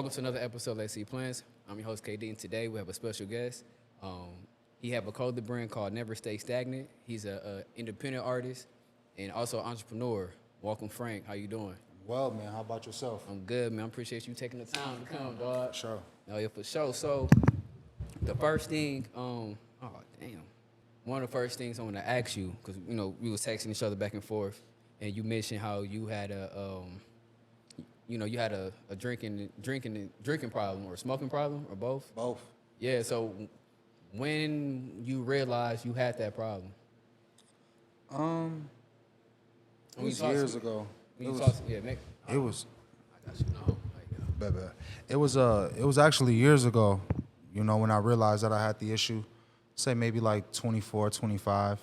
Welcome to another episode of Let's See Plans. I'm your host, KD, and today we have a special guest. He have a clothing brand called Never Stagnant. He's a independent artist and also an entrepreneur. Welcome, Frank. How you doing? Well, man, how about yourself? I'm good, man. I appreciate you taking the time to come, dog. Sure. Oh, yeah, for sure. So, the first thing, one of the first things I want to ask you, because, you know, we was texting each other back and forth, and you mentioned how you had a drinking problem or a smoking problem or both? Both. Yeah, so when you realized you had that problem? It was years ago. I got you. No, Baby. It was actually years ago, you know, when I realized that I had the issue. Say maybe like 24, 25.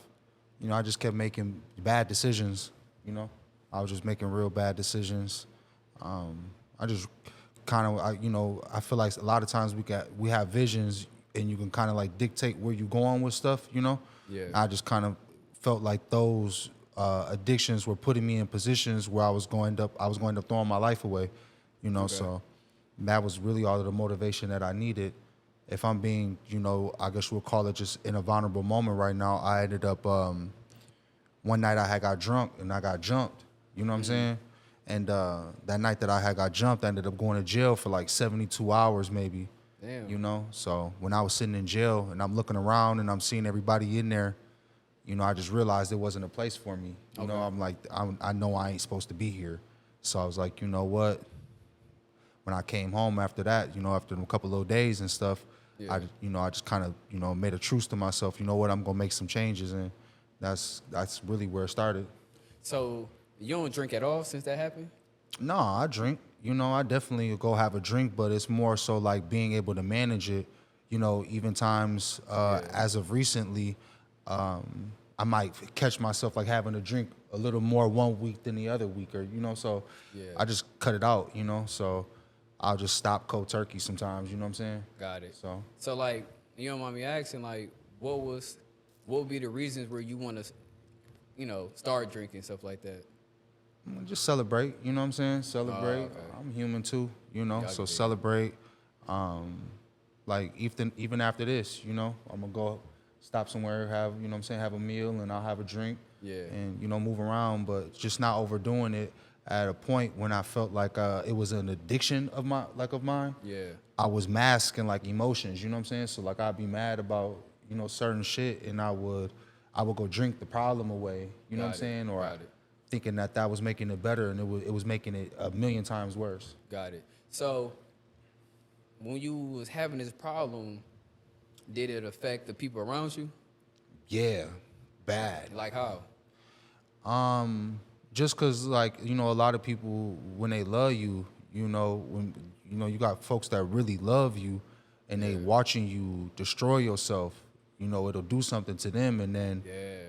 You know, I just kept making bad decisions, you know. I was just making real bad decisions. I just kind of, I feel like a lot of times we have visions and you can kind of like dictate where you're going with stuff, you know? Yeah. I just kind of felt like those addictions were putting me in positions where I was going to end up throwing my life away, you know? Okay. So that was really all of the motivation that I needed. If I'm being, you know, I guess we'll call it just in a vulnerable moment right now, I ended up, one night I had got drunk and I got jumped, you know what I'm saying? And that night that I had got jumped, I ended up going to jail for like 72 hours maybe. Damn. You know? So when I was sitting in jail and I'm looking around and I'm seeing everybody in there, you know, I just realized there wasn't a place for me. You know, I'm like, I know I ain't supposed to be here. So I was like, you know what? When I came home after that, you know, after a couple of days and stuff, I just kind of, you know, made a truce to myself. You know what? I'm going to make some changes. And that's really where it started. So you don't drink at all since that happened? No, I drink. You know, I definitely go have a drink, but it's more so like being able to manage it. You know, even times as of recently, I might catch myself like having a drink a little more one week than the other week, or you know. So I just cut it out. You know, so I'll just stop cold turkey sometimes. You know what I'm saying? Got it. So like, you don't mind me asking, like, what would be the reasons where you want to, you know, start drinking, stuff like that? Just celebrate, you know what I'm saying? Celebrate. Okay. I'm human too, you know, so it. celebrate. Like even after this, you know, I'm gonna go stop somewhere, have, you know what I'm saying, have a meal and I'll have a drink. Yeah. And, you know, move around, but just not overdoing it at a point when I felt like it was an addiction of mine. Yeah. I was masking like emotions, you know what I'm saying? So like I'd be mad about, you know, certain shit and I would go drink the problem away, you know what I'm saying? Or thinking that was making it better, and it was making it a million times worse. Got it. So when you was having this problem, did it affect the people around you? Yeah, bad. Like how? Just cause like, you know, a lot of people when they love you, you know, when you know you got folks that really love you, and they watching you destroy yourself. You know, it'll do something to them, and then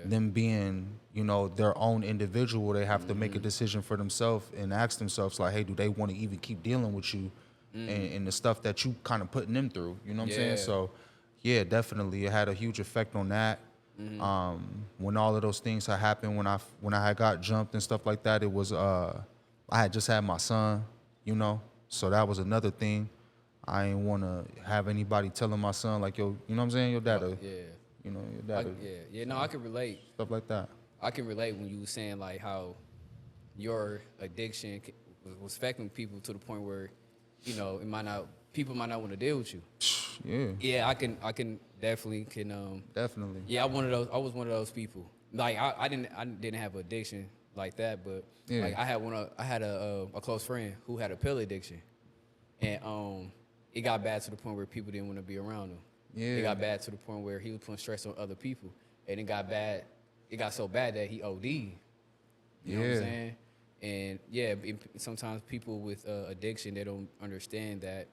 them being, you know, their own individual, they have to make a decision for themselves and ask themselves, like, hey, do they want to even keep dealing with you and the stuff that you kind of putting them through? You know what I'm saying? So, yeah, definitely, it had a huge effect on that. When all of those things had happened, when I had got jumped and stuff like that, it was I had just had my son, you know, so that was another thing. I ain't want to have anybody telling my son, like, yo, you know what I'm saying? Your dad, you know, your dad. No, I can relate. Stuff like that. I can relate when you were saying, like, how your addiction was affecting people to the point where, you know, people might not want to deal with you. Yeah. Yeah, I can definitely Definitely. Yeah, I was one of those people. Like, I didn't have addiction like that, but like I had a close friend who had a pill addiction. And it got bad to the point where people didn't want to be around him. Yeah. It got bad to the point where he was putting stress on other people. And it got bad. It got so bad that he OD'd. You know what I'm saying? And sometimes people with addiction, they don't understand that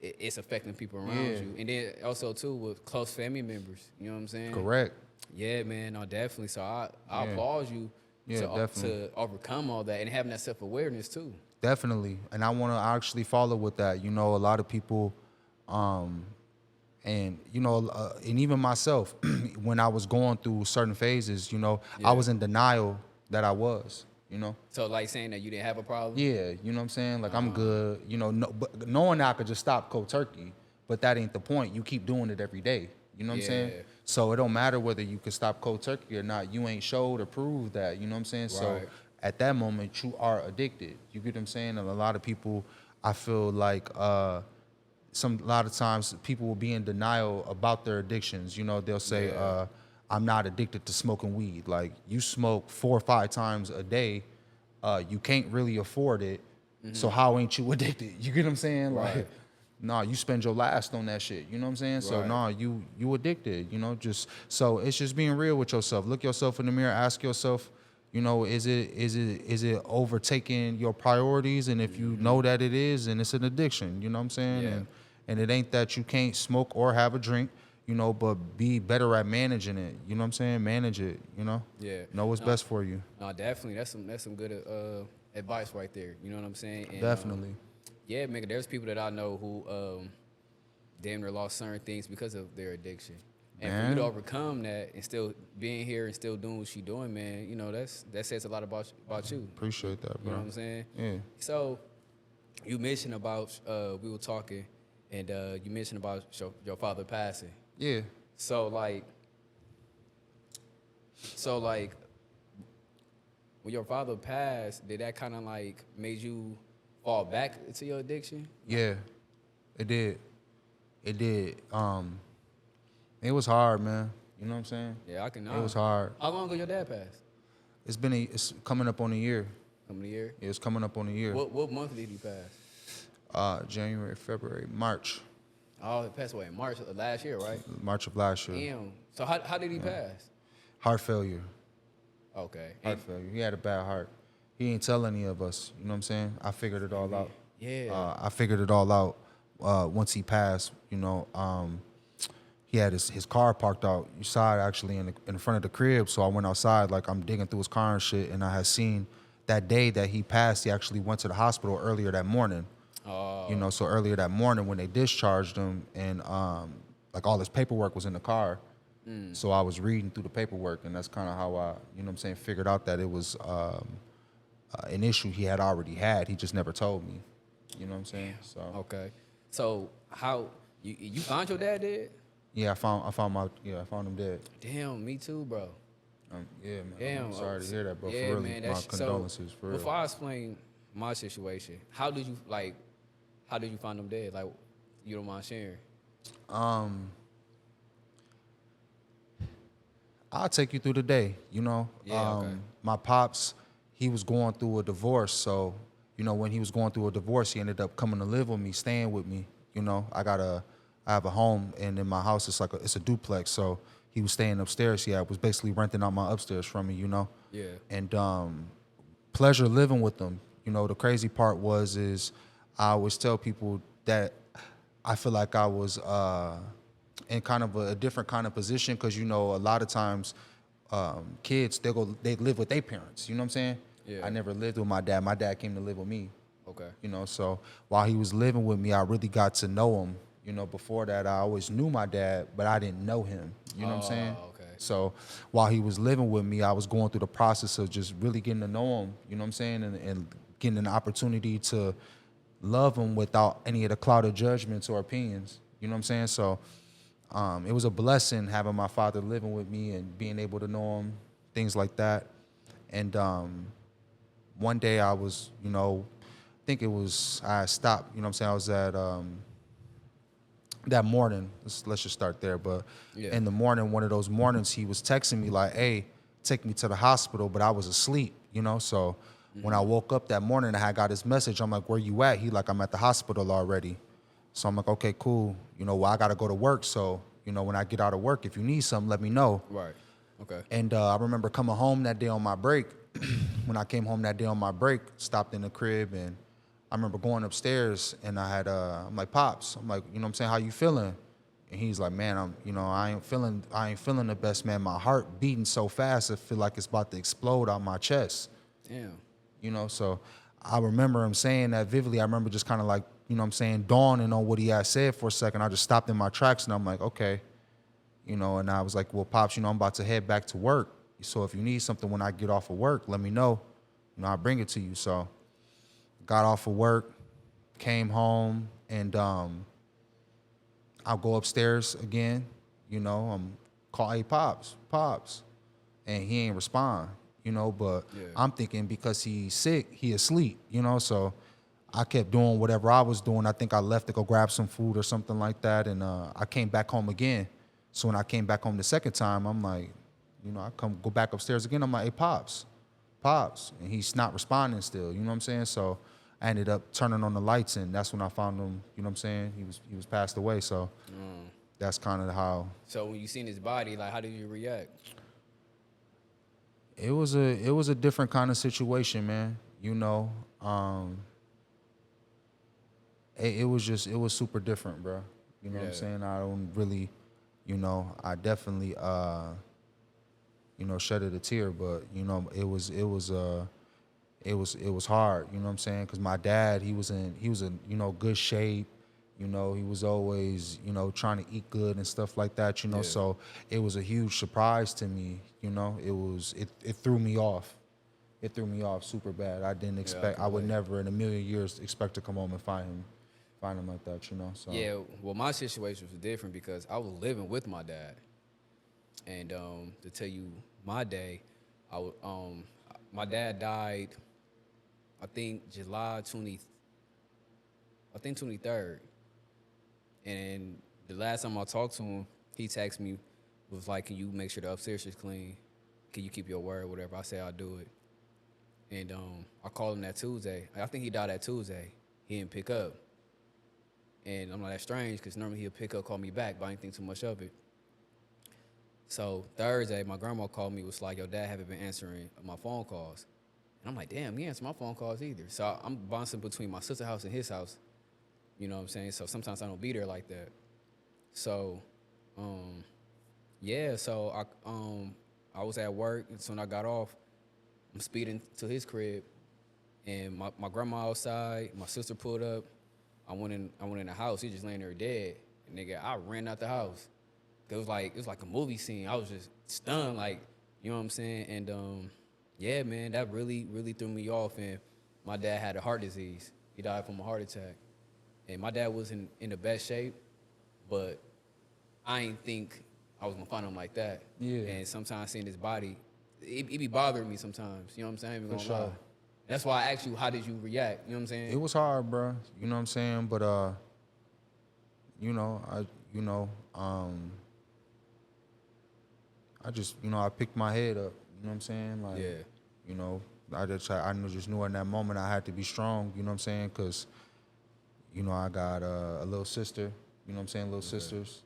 it's affecting people around you. And then also too with close family members. You know what I'm saying? Correct. Yeah, man. No, definitely. So I applaud you to overcome all that and having that self-awareness too. Definitely. And I want to actually follow with that. You know, a lot of people, and, you know, and even myself, when I was going through certain phases, you know, I was in denial that I was. you know? So like saying that you didn't have a problem? Yeah, you know what I'm saying? Like I'm good, you know, no, but knowing that I could just stop cold turkey, but that ain't the point. You keep doing it every day. You know what I'm saying? Yeah. So it don't matter whether you could stop cold turkey or not. You ain't showed or proved that, you know what I'm saying? So Right. at that moment you are addicted. You get what I'm saying? And a lot of people, I feel like a lot of times people will be in denial about their addictions. You know, they'll say, Yeah. I'm not addicted to smoking weed. Like you smoke 4 or 5 times a day, you can't really afford it. So how ain't you addicted? You get what I'm saying? Right. Like, nah, you spend your last on that shit. You know what I'm saying? So Right. nah, you addicted. You know, just so it's just being real with yourself. Look yourself in the mirror. Ask yourself, you know, is it overtaking your priorities? And if you know that it is, then it's an addiction. You know what I'm saying? Yeah. And it ain't that you can't smoke or have a drink, you know, but be better at managing it. You know what I'm saying? Manage it, you know? Yeah. Know what's best for you. No, definitely. That's some good advice right there. You know what I'm saying? And, Definitely. yeah, man. There's people that I know who damn near lost certain things because of their addiction. And for you to Man. overcome that and still being here and still doing what you're doing, man, you know, that says a lot about you. Appreciate that, You bro. know what I'm saying? Yeah. So you mentioned about we were talking, and you mentioned about your father passing. Yeah. So like when your father passed, did that kind of like made you fall back into your addiction? Yeah. It did. It did. It was hard, man. You know what I'm saying? Yeah, I can. It was hard. How long ago your dad passed? It's coming up on a year. How many years? It's coming up on a year. What month did he pass? January, February, March. Oh, he passed away in March of last year, right? March of last year. Damn. So how did he pass? Heart failure. Okay. Heart failure. He had a bad heart. He ain't tell any of us. You know what I'm saying? I figured it all out. Yeah. I figured it all out once he passed. You know, he had his car parked outside actually in front of the crib. So I went outside, like I'm digging through his car and shit, and I had seen that day that he passed. He actually went to the hospital earlier that morning. You know, so earlier that morning when they discharged him, and like all his paperwork was in the car. So I was reading through the paperwork, and that's kind of how I, you know what I'm saying, figured out that it was an issue he had already had. He just never told me. You know what I'm saying? So Okay. So how you found your dad dead? yeah, I found him dead. Damn, me too, bro. Yeah, man. Damn. I'm sorry to hear that, bro. Yeah, for real, man. my condolences. So for real. before I explain my situation, how did you find him dead? Like, you don't mind sharing? I'll take you through the day, you know. Yeah, okay. My pops, he was going through a divorce. So, you know, when he was going through a divorce, he ended up coming to live with me, staying with me. You know, I have a home, and in my house, it's a duplex. So he was staying upstairs. He was basically renting out my upstairs from me, you know. Yeah. And pleasure living with them. You know, the crazy part is I always tell people that I feel like I was in kind of a different kind of position, because, you know, a lot of times kids, they live with their parents. You know what I'm saying? Yeah. I never lived with my dad. My dad came to live with me. Okay. You know, so while he was living with me, I really got to know him. You know, before that, I always knew my dad, but I didn't know him. You know what I'm saying? Okay. So while he was living with me, I was going through the process of just really getting to know him. You know what I'm saying? And getting an opportunity to love him without any of the clouded judgments or opinions. You know what I'm saying? So it was a blessing having my father living with me and being able to know him, things like that. And one day I was, you know, I stopped, you know what I'm saying? I was at, that morning, let's just start there. But Yeah. in the morning, one of those mornings, he was texting me like, hey, take me to the hospital, but I was asleep, you know? So when I woke up that morning, I had got his message. I'm like, where you at? He like, I'm at the hospital already. So I'm like, okay, cool. You know, well, I got to go to work. So, you know, when I get out of work, if you need something, let me know. Right. Okay. And I remember coming home that day on my break. When I came home that day on my break, stopped in the crib, and I remember going upstairs, and I'm like, Pops, I'm like, you know what I'm saying, how you feeling? And he's like, man, I ain't feeling the best, man. My heart beating so fast, I feel like it's about to explode out my chest. Damn. You know, so I remember him saying that vividly. I remember just kind of like, you know what I'm saying, dawning on what he had said for a second. I just stopped in my tracks, and I'm like, okay. You know, and I was like, well, Pops, you know, I'm about to head back to work. So if you need something when I get off of work, let me know. I bring it to you. So got off of work, came home, and I'll go upstairs again, call, hey, Pops, and he ain't respond, but I'm thinking because he's sick, he asleep, so I kept doing whatever I was doing. I think I left to go grab some food or something like that, and I came back home again. So when I came back home the second time, I'm like, I go back upstairs again, I'm like, hey, Pops, and he's not responding still, you know what I'm saying? So I ended up turning on the lights, and that's when I found him, you know what I'm saying? He was passed away, so that's kind of how. So when you seen his body, like, how did you react? It was a different kind of situation, man. It was super different, bro. You know what I'm saying? I don't really, I definitely shedded a tear, but it was hard, you know what I'm saying? Cuz my dad, he was in good shape. He was always, trying to eat good and stuff like that, so it was a huge surprise to me, it threw me off. It threw me off super bad. I didn't expect, I would never in a million years expect to come home and find him like that, so. Yeah, well, my situation was different because I was living with my dad. And to tell you my day, my dad died, I think July 23rd. And the last time I talked to him, he texted me, was like, can you make sure the upstairs is clean? Can you keep your word, whatever? I said, I'll do it. And I called him that Tuesday. I think he died that Tuesday. He didn't pick up. And I'm like, that's strange, because normally he'll pick up, call me back, but I didn't think too much of it. So Thursday, my grandma called me, was like, your dad haven't been answering my phone calls. And I'm like, damn, he answered my phone calls either. So I'm bouncing between my sister's house and his house. You know what I'm saying? So sometimes I don't be there like that. So, so I was at work, and so when I got off, I'm speeding to his crib, and my grandma outside, my sister pulled up. I went in the house. He just laying there dead. And nigga, I ran out the house. It was like a movie scene. I was just stunned, like, you know what I'm saying? And yeah, man, that really, really threw me off. And my dad had a heart disease. He died from a heart attack. And my dad was in the best shape, but I ain't think I was gonna find him like that. Yeah. And sometimes seeing his body, it be bothering me sometimes. You know what I'm saying? I ain't even For gonna lie. sure. That's why I asked you, how did you react? You know what I'm saying? It was hard, bro. You know what I'm saying? But I just, I picked my head up. You know what I'm saying? Like, I just knew in that moment I had to be strong. You know what I'm saying? Because, I got a little sister. You know what I'm saying? Little sisters.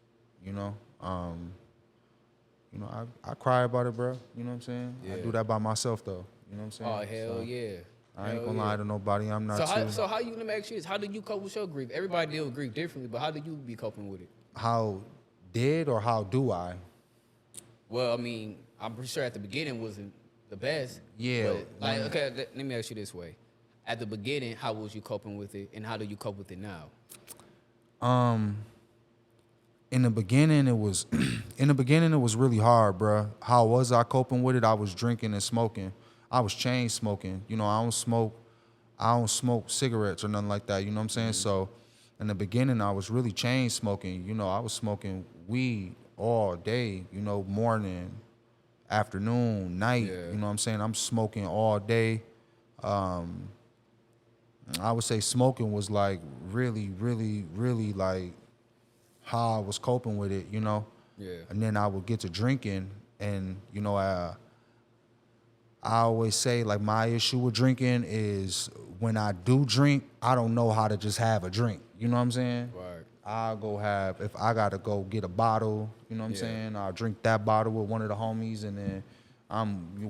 I cry about it, bro. You know what I'm saying? Yeah. I do that by myself, though. You know what I'm saying? Oh, hell yeah. I ain't gonna lie to nobody. I'm not So how you, let me ask you this, how do you cope with your grief? Everybody deal with grief differently, but how do you be coping with it? How did or how do I? Well, I mean, I'm pretty sure at the beginning wasn't the best. Yeah. But, like, okay, let me ask you this way. At the beginning, how was you coping with it, and how do you cope with it now? In the beginning, it was really hard, bro. How was I coping with it? I was drinking and smoking. I was chain smoking. I don't smoke cigarettes or nothing like that. You know what I'm saying? Mm-hmm. So in the beginning, I was really chain smoking. I was smoking weed all day, morning, afternoon, night. Yeah. You know what I'm saying? I'm smoking all day. I would say smoking was like really, really, really like how I was coping with it, Yeah. And then I would get to drinking, and, I always say, like, my issue with drinking is when I do drink, I don't know how to just have a drink. You know what I'm saying? Right. I'll go if I got to go get a bottle, you know what I'm saying? I'll drink that bottle with one of the homies, and then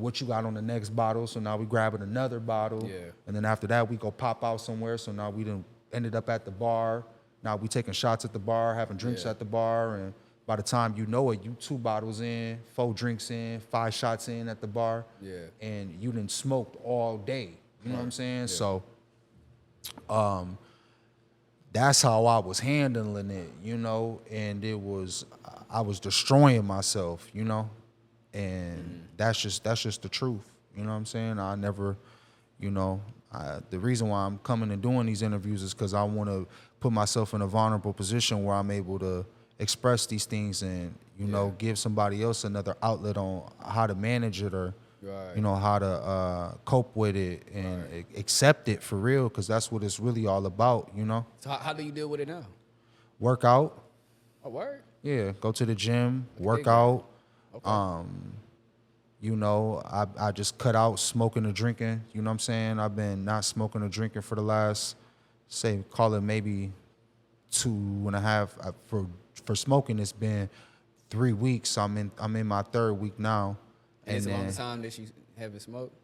what you got on the next bottle? So now we grabbing another bottle. Yeah. And then after that, we go pop out somewhere. So now we done ended up at the bar. Now we taking shots at the bar, having drinks at the bar, and by the time you know it, you 2 bottles in, 4 drinks in, 5 shots in at the bar. Yeah. And you done smoked all day. You know what I'm saying? Yeah. So that's how I was handling it, and I was destroying myself, and that's just the truth. You know what I'm saying? I never, You know, the reason why I'm coming and doing these interviews is because I want to put myself in a vulnerable position where I'm able to express these things and, you know, give somebody else another outlet on how to manage it or, you know, how to cope with it and accept it for real, because that's what it's really all about, you know? So how do you deal with it now? Work out. A word? Yeah, go to the gym, work big out. Okay. You know, I just cut out smoking or drinking. You know what I'm saying? I've been not smoking or drinking for the last, say, call it maybe 2.5. For smoking, it's been 3 weeks. I'm in my 3rd week now. And it's a long time that you haven't smoked?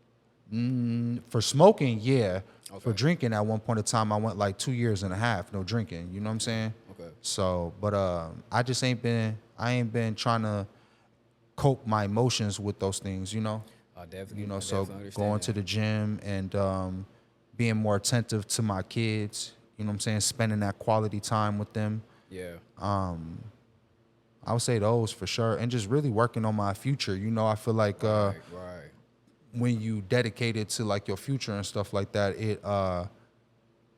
For smoking, yeah. Okay. For drinking, at one point in time, I went like 2.5 years, no drinking. You know what I'm saying? Okay. So, but I just ain't been trying to cope my emotions with those things, you know? Definitely. You know, I so definitely understand going that. to the gym and being more attentive to my kids, you know what I'm saying? Spending that quality time with them. Yeah. I would say those for sure. And just really working on my future. You know, I feel like Right. when you dedicated to like your future and stuff like that,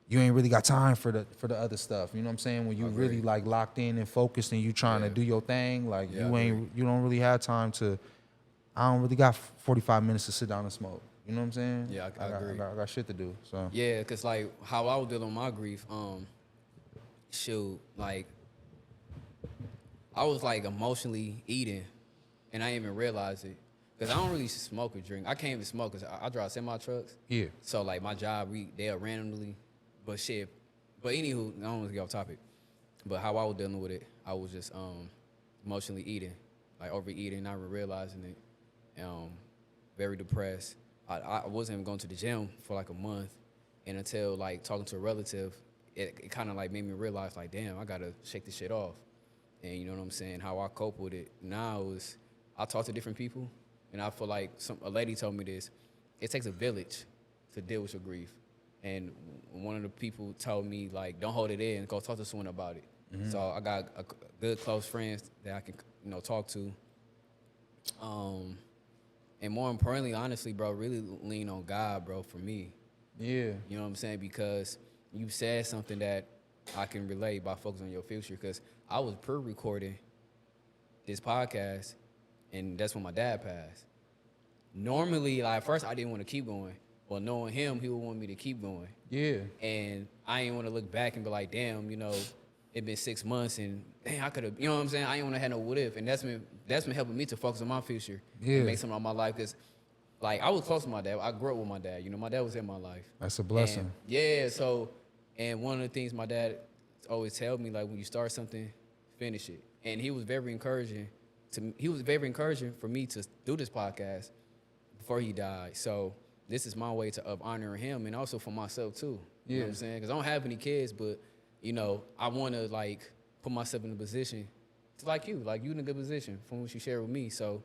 you ain't really got time for the other stuff. You know what I'm saying? When you really like locked in and focused and you trying to do your thing, like you don't really have time to. I don't really got 45 minutes to sit down and smoke. You know what I'm saying? Yeah, I agree. I got shit to do. So Yeah, cause like how I was dealing with my grief, shoot, like I was like emotionally eating, and I didn't even realize it, cause I don't really smoke or drink. I can't even smoke, cause I drive semi trucks. yeah, So like my job, they'll randomly, but shit. But anywho, I don't want to get off topic. But how I was dealing with it, I was just emotionally eating, like overeating, not even realizing it. Very depressed. I wasn't even going to the gym for like a month, and until like talking to a relative, it kind of like made me realize like, damn, I gotta shake this shit off. And you know what I'm saying? How I cope with it now is I talk to different people, and I feel like a lady told me this. It takes a village to deal with your grief, and one of the people told me like, don't hold it in, go talk to someone about it. Mm-hmm. So I got a good close friends that I can talk to. And more importantly, honestly, bro, really lean on God, bro, for me. yeah, You know what I'm saying? Because you said something that I can relate by focusing on your future. Because I was pre-recording this podcast, and that's when my dad passed. Normally, like, at first, I didn't want to keep going. Well, knowing him, he would want me to keep going. yeah, And I didn't want to look back and be like, damn, it been 6 months, and dang, I could have, you know what I'm saying? I didn't want to have no what if. And that's been helping me to focus on my future and make something of my life. Because, like, I was close to my dad. I grew up with my dad. You know, my dad was in my life. That's a blessing. And, yeah, so, and one of the things my dad always tell me, like, when you start something, finish it. And he was very encouraging for me to do this podcast before he died. So this is my way of honoring him, and also for myself too. You know what I'm saying? Because I don't have any kids, but I want to like put myself in a position to like you in a good position from what you share with me. So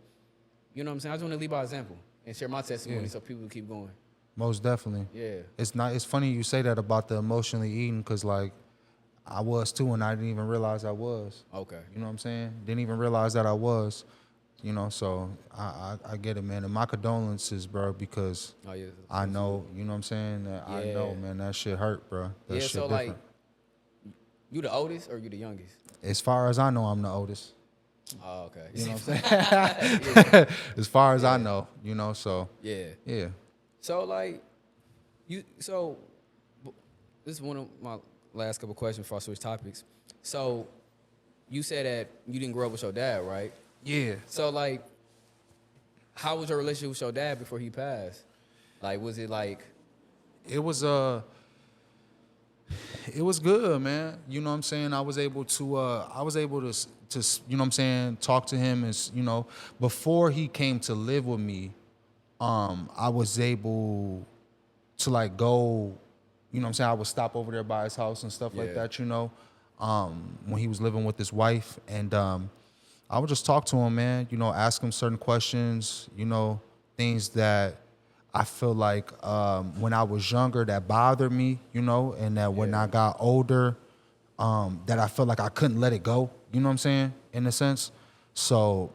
you know what I'm saying? I just want to lead by example and share my testimony so people keep going. Most definitely. Yeah. It's funny you say that about the emotionally eating, because like I was too, and I didn't even realize I was. Okay. You know what I'm saying? Didn't even realize that I was. You know, so I get it, man. And my condolences, bro, because I know, you know what I'm saying? I know, man, that shit hurt, bro. That shit so different. like, you the oldest or you the youngest? As far as I know, I'm the oldest. Oh, okay. You know what I'm saying? As far as I know, so. Yeah. Yeah. So like, this is one of my last couple questions before I switch topics. So, you said that you didn't grow up with your dad, right? Yeah. So like, how was your relationship with your dad before he passed? Like, was it like? It was good, man. You know what I'm saying? I was able to you know what I'm saying, talk to him as, before he came to live with me, I was able to like go, you know what I'm saying, I would stop over there by his house and stuff like that, when he was living with his wife, and I would just talk to him, man, ask him certain questions, things that I feel like when I was younger that bothered me, and that when I got older, that I felt like I couldn't let it go, you know what I'm saying, in a sense. So,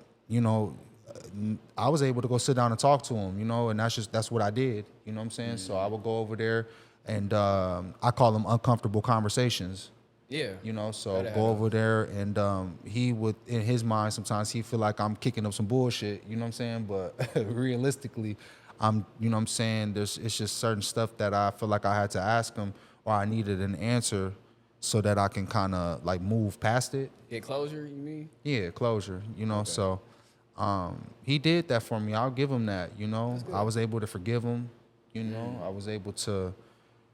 I was able to go sit down and talk to him, you know, and that's what I did. You know what I'm saying? So I would go over there, and I call them uncomfortable conversations. Yeah. You know, so go over there, and he would, in his mind, sometimes he feel like I'm kicking up some bullshit. You know what I'm saying? But realistically, you know what I'm saying, it's just certain stuff that I feel like I had to ask him, or I needed an answer, so that I can kind of like move past it. Get closure, you mean? Yeah, closure. You know, so he did that for me. I'll give him that. You know, I was able to forgive him. You know, I was able to,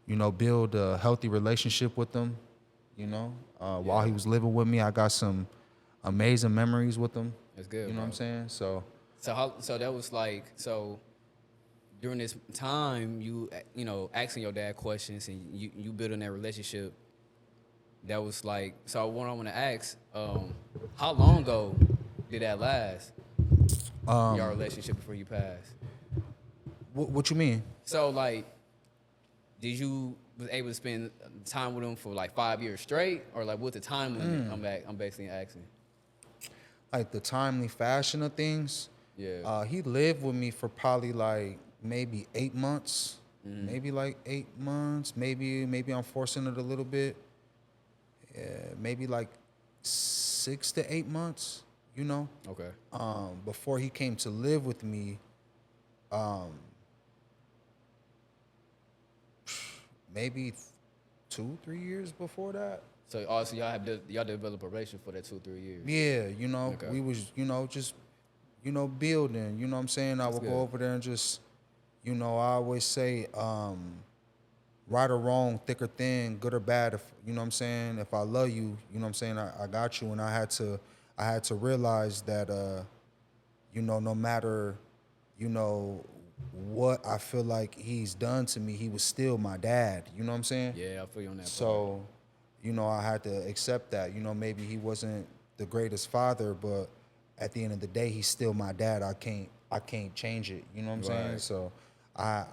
you know, build a healthy relationship with him. You know, while he was living with me, I got some amazing memories with him. That's good. You know what I'm saying? So that was like, so during this time, you know, asking your dad questions and you building that relationship. That was like, so what I want to ask, how long ago did that last? Your relationship before you passed. What you mean? So like, did you was able to spend time with him for like 5 years straight, or like what's the time limit? I'm basically asking. Like the timely fashion of things. Yeah. He lived with me for probably like maybe 8 months, maybe like 8 months. Maybe I'm forcing it a little bit. Yeah, maybe like 6 to 8 months. You know. Okay. Before he came to live with me, maybe 2-3 years before that. So also y'all developed a relationship for that 2-3 years. Yeah, you know, Okay. we was, you know, just, you know, building. You know what I'm saying? I would good. go over there and just, you know, I always say, right or wrong, thick or thin, good or bad. If you know what I'm saying, if I love you, you know what I'm saying, I got you. And I had to realize that, you know, no matter, you know, what I feel like he's done to me, he was still my dad. You know what I'm saying? Yeah, I feel you on that. So, you know, I had to accept that. You know, maybe he wasn't the greatest father, but at the end of the day, he's still my dad. I can't change it. You know what I'm saying? So I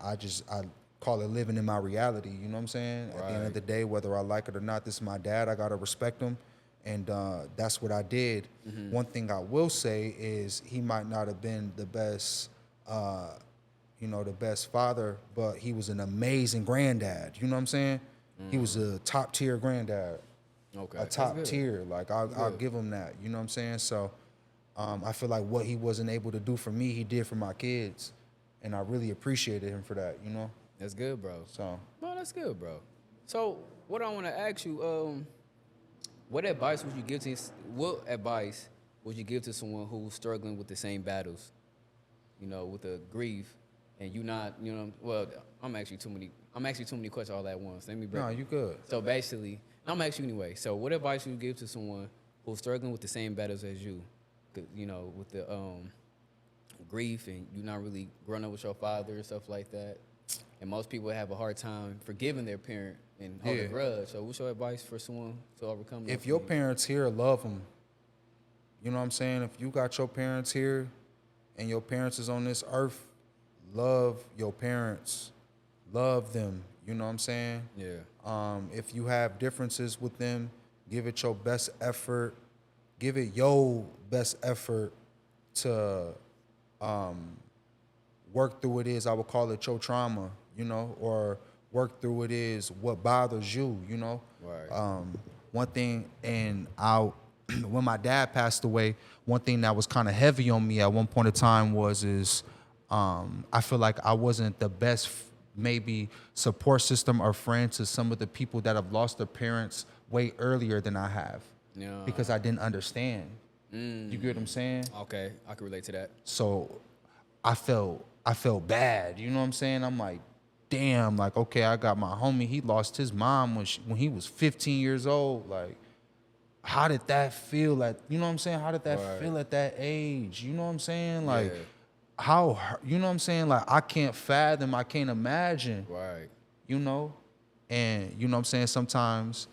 call it living in my reality. You know what I'm saying? At the end of the day, whether I like it or not, this is my dad. I gotta respect him. And that's what I did. One thing I will say is he might not have been the best, you know, the best father, but he was an amazing granddad. You know what I'm saying? He was a top tier granddad. Okay. A top tier. Like I'll give him that. You know what I'm saying? So I feel like what he wasn't able to do for me, he did for my kids. And I really appreciated him for that, you know? That's good, bro. So No, that's good, bro. So what I want to ask you, what advice would you give to someone who's struggling with the same battles, you know, with the grief, and you not, you know, well, I'm asking too many questions all at once. Let me break. no, you good. So basically, I'm asking you anyway. So what advice would you give to someone who's struggling with the same battles as you, you know, with the grief, and you not really growing up with your father and stuff like that, and most people have a hard time forgiving their parent and hold a grudge. So what's your advice for someone to overcome that? If your parents here, love them. You know what I'm saying? If you got your parents here and your parents is on this earth, love your parents. Love them. You know what I'm saying? Yeah. If you have differences with them, give it your best effort. Give it your best effort to work through it is, I would call it your trauma, you know, or work through it is what bothers you, you know. Right. One thing, and when my dad passed away, one thing that was kind of heavy on me at one point in time was I feel like I wasn't the best maybe support system or friend to some of the people that have lost their parents way earlier than I have. Yeah. Because I didn't understand. You get what I'm saying? Okay, I can relate to that. So I felt bad. You know what I'm saying? I'm like, damn, like, okay, I got my homie, he lost his mom when he was 15 years old. Like, how did that feel at, you know what I'm saying? How did that feel at that age? You know what I'm saying? Like, how, you know what I'm saying? Like, I can't fathom, I can't imagine. Right. You know? And, you know what I'm saying? Sometimes,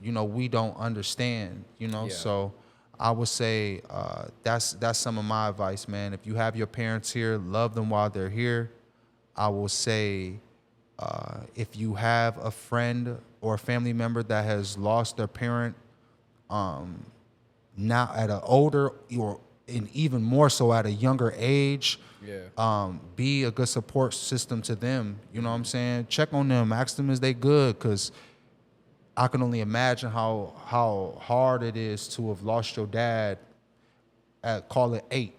you know, we don't understand, you know? Yeah. So I would say that's some of my advice, man. If you have your parents here, love them while they're here. I will say if you have a friend or a family member that has lost their parent, now at an older or and even more so at a younger age, be a good support system to them. You know what I'm saying? Check on them, ask them is they good, because I can only imagine how hard it is to have lost your dad at, call it 8.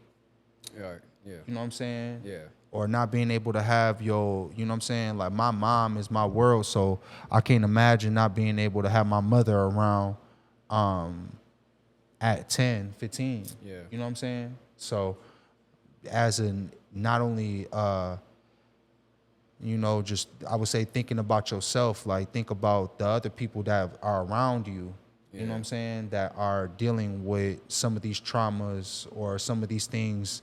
Yeah. You know what I'm saying? Yeah. Or not being able to have your, you know what I'm saying? Like, my mom is my world, so I can't imagine not being able to have my mother around at 10, 15. Yeah. You know what I'm saying? So as in not only you know, just I would say thinking about yourself, like think about the other people that are around you, you know what I'm saying, that are dealing with some of these traumas or some of these things,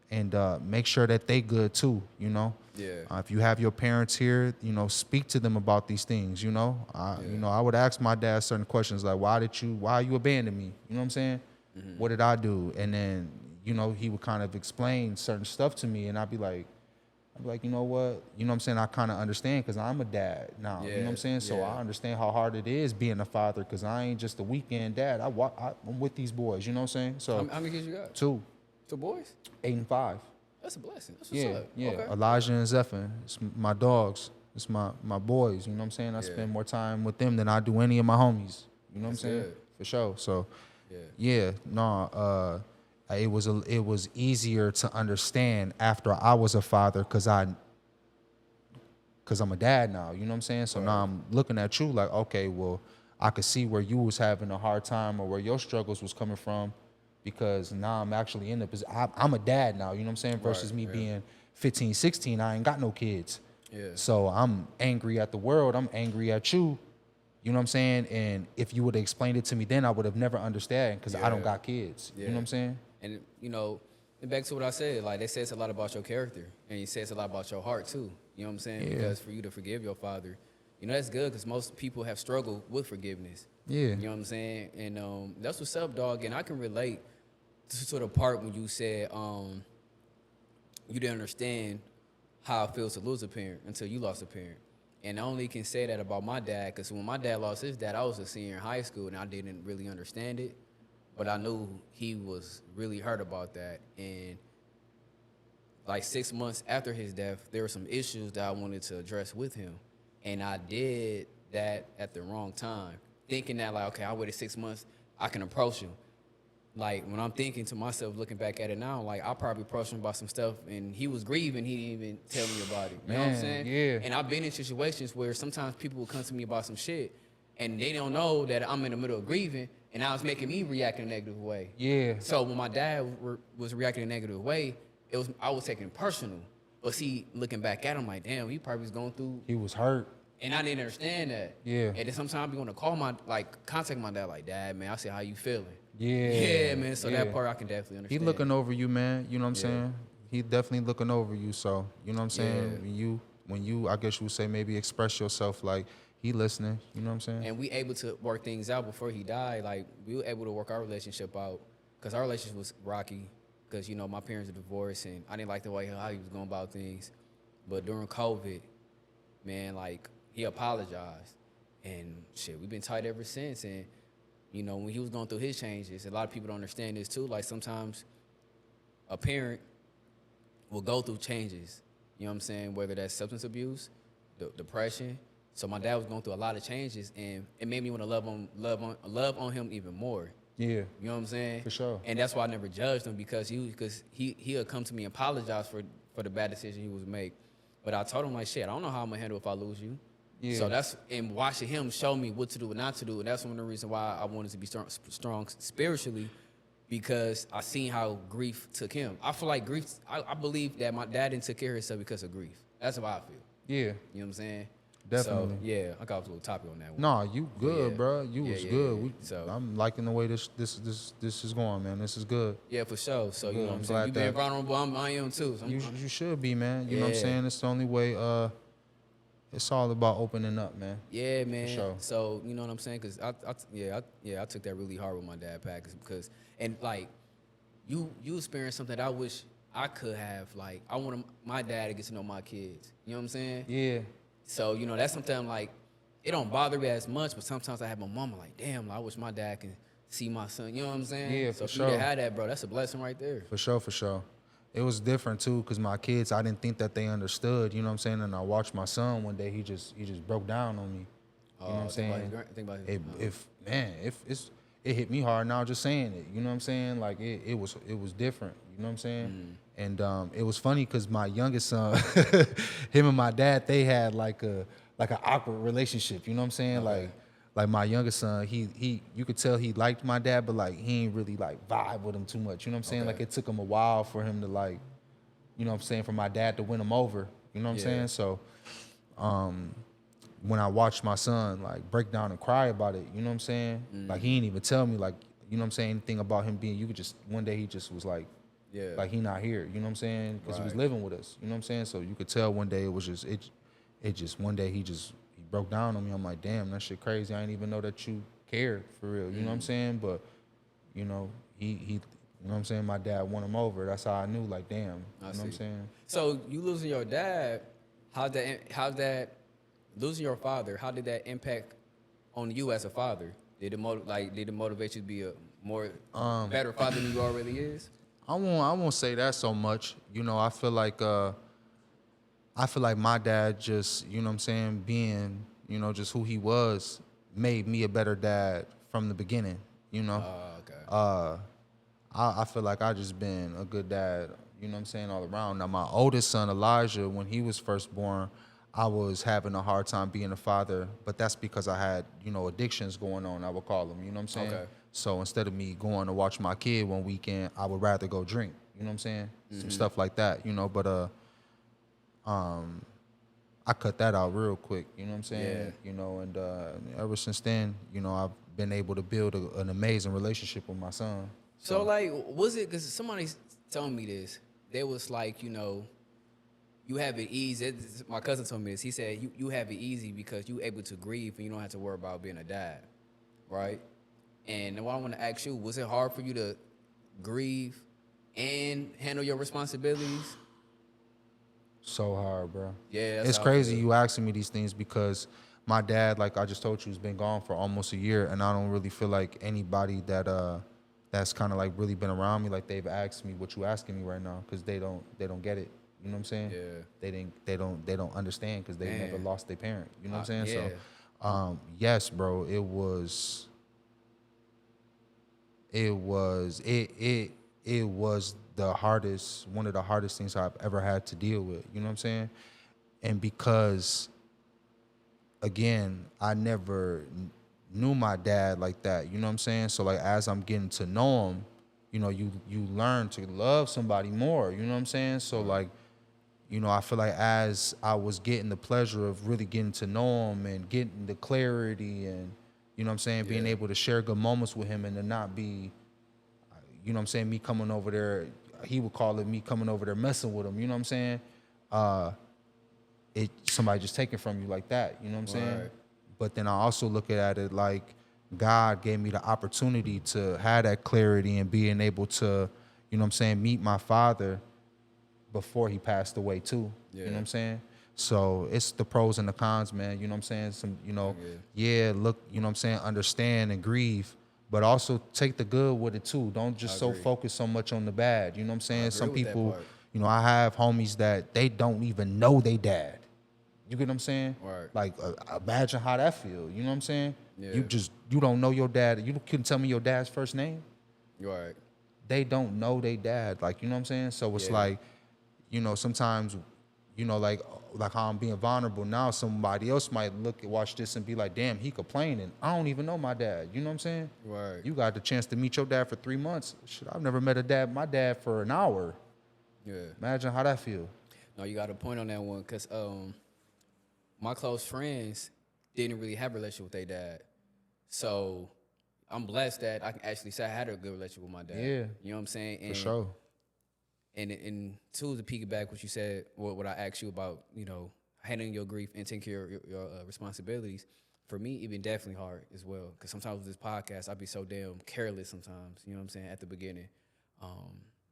and make sure that they good too, you know. If you have your parents here, you know, speak to them about these things, you know. You know, I would ask my dad certain questions like, why you abandoned me? You know what I'm saying? What did I do? And then, you know, he would kind of explain certain stuff to me, and I'd be like, you know what? You know what I'm saying? I kind of understand because I'm a dad now. You know what I'm saying? So I understand how hard it is being a father, because I ain't just a weekend dad. I'm with these boys. You know what I'm saying? So how many kids you got? 2. 2 boys? 8 and 5. That's a blessing. That's what's up. Yeah. Okay. Elijah and Zephyr. It's my dogs. It's my boys. You know what I'm saying? I spend more time with them than I do any of my homies. You know what I'm saying? Good. For sure. So it was easier to understand after I was a father, because I'm a dad now, you know what I'm saying? So now I'm looking at you like, okay, well, I could see where you was having a hard time or where your struggles was coming from, because now I'm actually in the position. I'm a dad now, you know what I'm saying? Versus me being 15, 16, I ain't got no kids. So I'm angry at the world. I'm angry at you. You know what I'm saying? And if you would have explained it to me then, I would have never understood, because I don't got kids. You know what I'm saying? And, you know, and back to what I said, like, they say it's a lot about your character, and you say it's a lot about your heart, too. You know what I'm saying? Because for you to forgive your father, you know, that's good, because most people have struggled with forgiveness. You know what I'm saying? And that's what's up, dog. And I can relate to the part when you said you didn't understand how it feels to lose a parent until you lost a parent. And I only can say that about my dad, because when my dad lost his dad, I was a senior in high school, and I didn't really understand it. But I knew he was really hurt about that. And like 6 months after his death, there were some issues that I wanted to address with him. And I did that at the wrong time, thinking that, like, okay, I waited 6 months, I can approach him. Like, when I'm thinking to myself, looking back at it now, like, I probably approached him about some stuff, and he was grieving, he didn't even tell me about it. You know what I'm saying? And I've been in situations where sometimes people will come to me about some shit, and they don't know that I'm in the middle of grieving, and now it's making me react in a negative way. So when my dad was reacting in a negative way, I was taking it personal. But see, looking back at him, like, damn, he probably was going through. He was hurt. And I didn't understand that. And then sometimes I be going to contact my dad, like, Dad, man, I say, how you feeling? Man. So that part I can definitely understand. He looking over you, man. You know what I'm saying? He definitely looking over you. So, you know what I'm saying? When you, I guess you would say, maybe express yourself, like, he listening. You know what I'm saying? And we able to work things out before he died. Like, we were able to work our relationship out, because our relationship was rocky, because, you know, my parents are divorced, and I didn't like the way how he was going about things. But during COVID, man, like, he apologized. And shit, we've been tight ever since. And, you know, when he was going through his changes, a lot of people don't understand this too. Like, sometimes a parent will go through changes, you know what I'm saying? Whether that's substance abuse, depression. So my dad was going through a lot of changes, and it made me want to love on him even more. You know what I'm saying? For sure. And that's why I never judged him, because he'll come to me and apologize for the bad decision he was make. But I told him, like, shit, I don't know how I'm gonna handle if I lose you. So that's, and watching him show me what to do and not to do, and that's one of the reasons why I wanted to be strong spiritually, because I seen how grief took him. I feel like grief, I believe that my dad didn't take care of himself because of grief. That's how I feel. You know what I'm saying? Definitely. So, I got a little topic on that one. Nah, you good, bro. You was good. So I'm liking the way this is going, man. This is good. Yeah, for sure. So, you know what I'm I'm saying? You glad being vulnerable, I am too. So You should be, man. You know what I'm saying? It's the only way. It's all about opening up, man. Yeah, man. For sure. So, you know what I'm saying? Because I took that really hard with my dad, Pat, because, and like, you experienced something that I wish I could have. Like, I want my dad to get to know my kids. You know what I'm saying? So, you know, that's something, like, it don't bother me as much, but sometimes I have my mama like, damn, I wish my dad can see my son. You know what I'm saying? Yeah, so for for you to sure. have that, bro, that's a blessing right there. For sure, for sure. It was different too, cause my kids, I didn't think that they understood. You know what I'm saying? And I watched my son one day. He just broke down on me. You know what I'm saying? Think about It hit me hard now just saying it. You know what I'm saying? Like it was different. You know what I'm saying? And it was funny because my youngest son, him and my dad, they had like an awkward relationship. You know what I'm saying? Okay. Like my youngest son, he you could tell he liked my dad, but like he ain't really like vibe with him too much. You know what I'm saying? Okay. Like it took him a while for him to like, you know what I'm saying, for my dad to win him over. You know what I'm saying? So when I watched my son like break down and cry about it, you know what I'm saying? Like he didn't even tell me like, you know what I'm saying, anything about him being, you could just, one day he just was like he not here, you know what I'm saying? Because he was living with us, you know what I'm saying? So you could tell one day it was just, it just, one day he broke down on me. I'm like, damn, that shit crazy. I didn't even know that you cared for real, you know what I'm saying? But, you know, he you know what I'm saying? My dad won him over. That's how I knew, like, damn, you know what I'm saying? So you losing your dad, how's that losing your father, how did that impact on you as a father? Did it motivate you to be a more better father than you already is? I won't say that so much. You know, I feel like my dad just, you know what I'm saying, being, you know, just who he was, made me a better dad from the beginning, you know? Okay. I feel like I just been a good dad, you know what I'm saying, all around. Now, my oldest son, Elijah, when he was first born, I was having a hard time being a father, but that's because I had, you know, addictions going on, I would call them, you know what I'm saying? Okay. So instead of me going to watch my kid one weekend, I would rather go drink, you know what I'm saying? Some stuff like that, you know, but I cut that out real quick, you know what I'm saying? Yeah. You know, and ever since then, you know, I've been able to build an amazing relationship with my son. So like, was it, because somebody told me this, they was like, you know, you have it easy. My cousin told me this. He said you have it easy because you able to grieve and you don't have to worry about being a dad, right? And what I want to ask you, was it hard for you to grieve and handle your responsibilities? So hard, bro. Yeah, that's It's how I crazy feel. you asking me these things because my dad, like I just told you, has been gone for almost a year, and I don't really feel like anybody that's kind of like really been around me, like they've asked me what you asking me right now, because they don't get it. You know what I'm saying? Yeah. They don't understand because they never Man. lost their parent. You know what I'm saying? Yeah. So, yes, bro, it was the hardest, one of the hardest things I've ever had to deal with. You know what I'm saying? And because, again, I never knew my dad like that. You know what I'm saying? So like as I'm getting to know him, you know, you learn to love somebody more. You know what I'm saying? So like, you know, I feel like as I was getting the pleasure of really getting to know him and getting the clarity and, you know what I'm saying, being Yeah. able to share good moments with him and to not be, you know what I'm saying, me coming over there, he would call it me coming over there messing with him, you know what I'm saying? Somebody just taking from you like that, you know what I'm saying? Right. But then I also look at it like God gave me the opportunity to have that clarity and being able to, you know what I'm saying, meet my father before he passed away too. You know what I'm saying? So it's the pros and the cons, man. You know what I'm saying? Some, you know, look, you know what I'm saying, understand and grieve, but also take the good with it too. Don't just so focus so much on the bad. You know what I'm saying? Some with that people, part. you know, I have homies that they don't even know they dad. You get what I'm saying? Right. Like, imagine how that feel. You know what I'm saying? Yeah. You don't know your dad. You couldn't tell me your dad's first name. Right. They don't know they dad. Like, you know what I'm saying? So it's like, you know, sometimes, you know, like how I'm being vulnerable now, somebody else might watch this and be like, damn, he complaining. I don't even know my dad. You know what I'm saying? Right. You got the chance to meet your dad for 3 months. Shit, I've never met my dad for an hour. Yeah. Imagine how that feel. No, you got a point on that one, because my close friends didn't really have a relationship with their dad. So I'm blessed that I can actually say I had a good relationship with my dad. Yeah. You know what I'm saying? For sure. And two, to piggyback what you said, what I asked you about, you know, handling your grief and taking care of your responsibilities, for me, it been definitely hard as well. Because sometimes with this podcast, I be so damn careless sometimes, you know what I'm saying, at the beginning.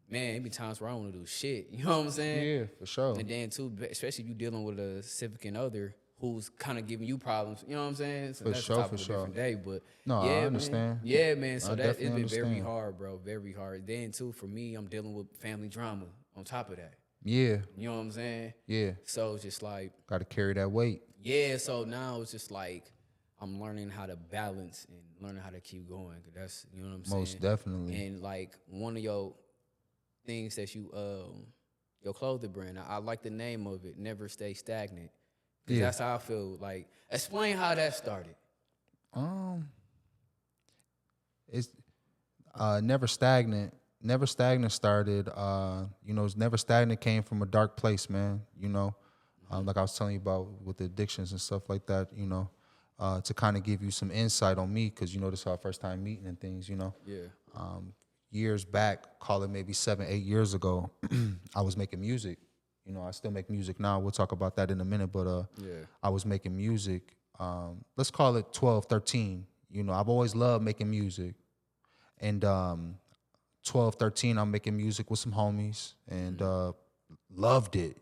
Man, it be times where I don't want to do shit, you know what I'm saying? Yeah, for sure. And then too, especially if you dealing with a significant other, who's kind of giving you problems. You know what I'm saying? So For that's sure, the topic for of a sure. different day. But No, yeah, I man. understand. Yeah, man. So I that it's definitely been very understand. hard, bro. Very hard. Then too, for me, I'm dealing with family drama on top of that. Yeah, You know what I'm saying? yeah. So it's just like, Got to carry that weight. yeah. So now it's just like I'm learning how to balance and learning how to keep going. 'Cause that's, you know what I'm saying? Most definitely. And like one of your things that you your clothing brand, I like the name of it, Never Stay Stagnant. 'Cause Yeah. that's how I feel. Like, explain how that started. It's Never Stagnant. Never Stagnant started. Never Stagnant came from a dark place, man. Like I was telling you about with the addictions and stuff like that. To kind of give you some insight on me, because this is our first time meeting and things. Yeah. Years back, call it maybe 7, 8 years ago, I was making music. I still make music now. We'll talk about that in a minute. But Yeah. I was making music. Let's call it 12, 13. I've always loved making music. And 12, 13, I'm making music with some homies and loved it.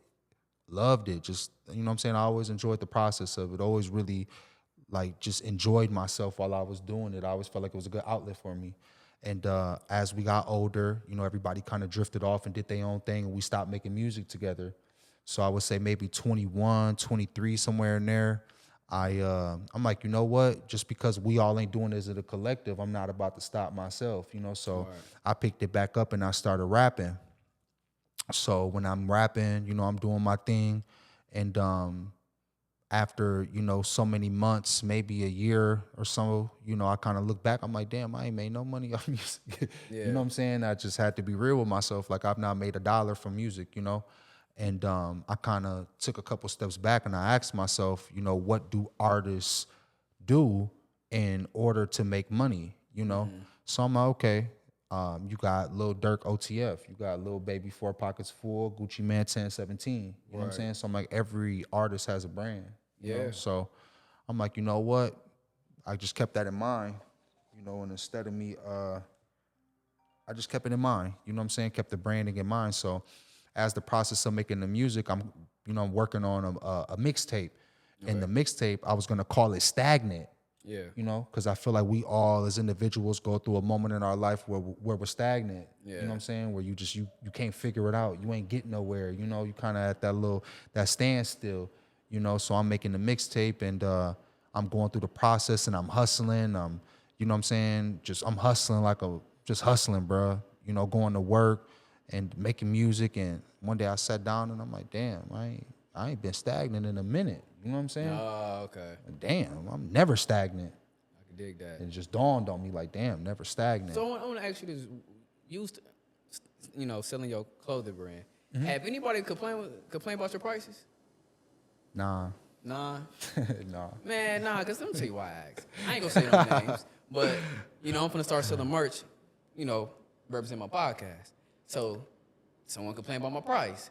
Loved it. Just, what I'm saying? I always enjoyed the process of it. Always really, like, just enjoyed myself while I was doing it. I always felt like it was a good outlet for me. And as we got older, everybody kind of drifted off and did their own thing, and we stopped making music together. So I would say maybe 21, 23, somewhere in there. I'm like, you know what? Just because we all ain't doing this as a collective, I'm not about to stop myself, So Right. I picked it back up and I started rapping. So when I'm rapping, I'm doing my thing. And after, so many months, maybe a year or so, I kind of look back. I'm like, damn, I ain't made no money off music. Yeah. You know what I'm saying? I just had to be real with myself. Like, I've not made $1 from music, And I kind of took a couple steps back and I asked myself, what do artists do in order to make money, So I'm like, okay, you got Lil Durk OTF, you got Lil Baby 4 Pockets Full, Gucci Man 1017, you know what I'm saying? So I'm like, every artist has a brand, you know? So I'm like, you know what? I just kept that in mind, and instead of me, I just kept it in mind, you know what I'm saying? Kept the branding in mind. So as the process of making the music, I'm working on a mixtape. And the mixtape, I was gonna call it Stagnant. Yeah. Because I feel like we all as individuals go through a moment in our life where we're stagnant. Yeah. You know what I'm saying? Where you just you can't figure it out. You ain't getting nowhere. You kind of at that standstill. So I'm making the mixtape and I'm going through the process and I'm hustling. You know what I'm saying? I'm hustling just hustling, bro. Going to work and making music. And one day I sat down and I'm like, damn, I ain't been stagnant in a minute. You know what I'm saying? Oh, okay. Damn, I'm never stagnant. I can dig that. And it just dawned on me like, damn, never stagnant. So I want to ask you this: used, selling your clothing brand. Have anybody complained about your prices? Nah. Nah. Nah. Man, nah. Cause let me tell you why I asked. I ain't gonna say no names, but I'm gonna start selling merch. Represent my podcast. So someone complained about my price.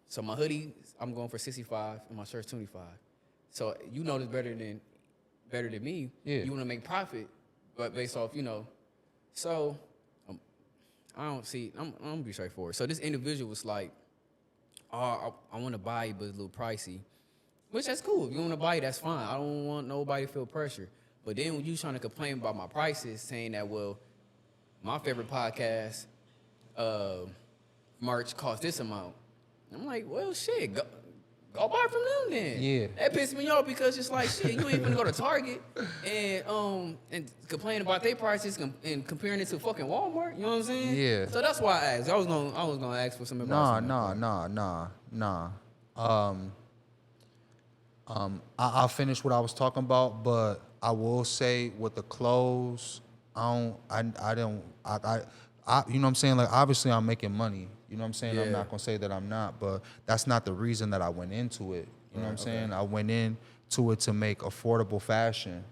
So my hoodie, I'm going for 65, and my shirt's 25. So you know this better than me. Yeah. You want to make profit, but based off, So I'm gonna be straightforward. So this individual was like, "Oh, I want to buy it, but it's a little pricey," which that's cool. If you want to buy it, that's fine. I don't want nobody to feel pressure. But then when you trying to complain about my prices, saying that, well, my favorite podcast merch costs this amount, I'm like, well, shit, go buy from them then. Yeah. That pissed me off because it's like, shit, you ain't even go to Target and complain about their prices and comparing it to fucking Walmart. You know what I'm saying? Yeah. So that's why I asked. I was gonna ask for some advice. Nah. I'll finish what I was talking about, but I will say with the clothes, you know what I'm saying? Like, obviously I'm making money. You know what I'm saying? Yeah. I'm not gonna say that I'm not, but that's not the reason that I went into it. You know what I'm saying? I went into it to make affordable fashion.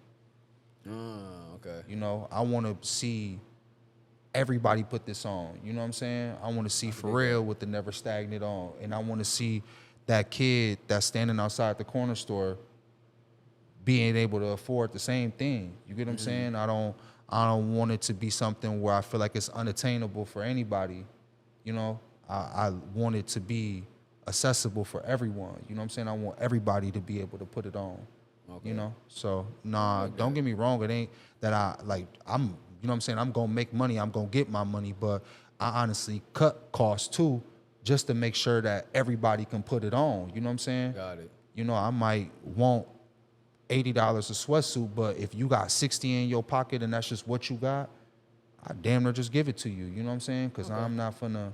Okay. I want to see everybody put this on. You know what I'm saying? I want to see Pharrell with the Never Stagnant on, and I want to see that kid that's standing outside the corner store being able to afford the same thing. You get what I'm saying? I don't want it to be something where I feel like it's unattainable for anybody. I want it to be accessible for everyone. You know what I'm saying? I want everybody to be able to put it on. Okay. You know? So, nah, don't get me wrong. It ain't that I'm, you know what I'm saying? I'm going to make money. I'm going to get my money. But I honestly cut costs too, just to make sure that everybody can put it on. You know what I'm saying? Got it. You know, I might want $80 a sweatsuit, but if you got 60 in your pocket and that's just what you got, I damn near just give it to you. You know what I'm saying? Because I'm not finna.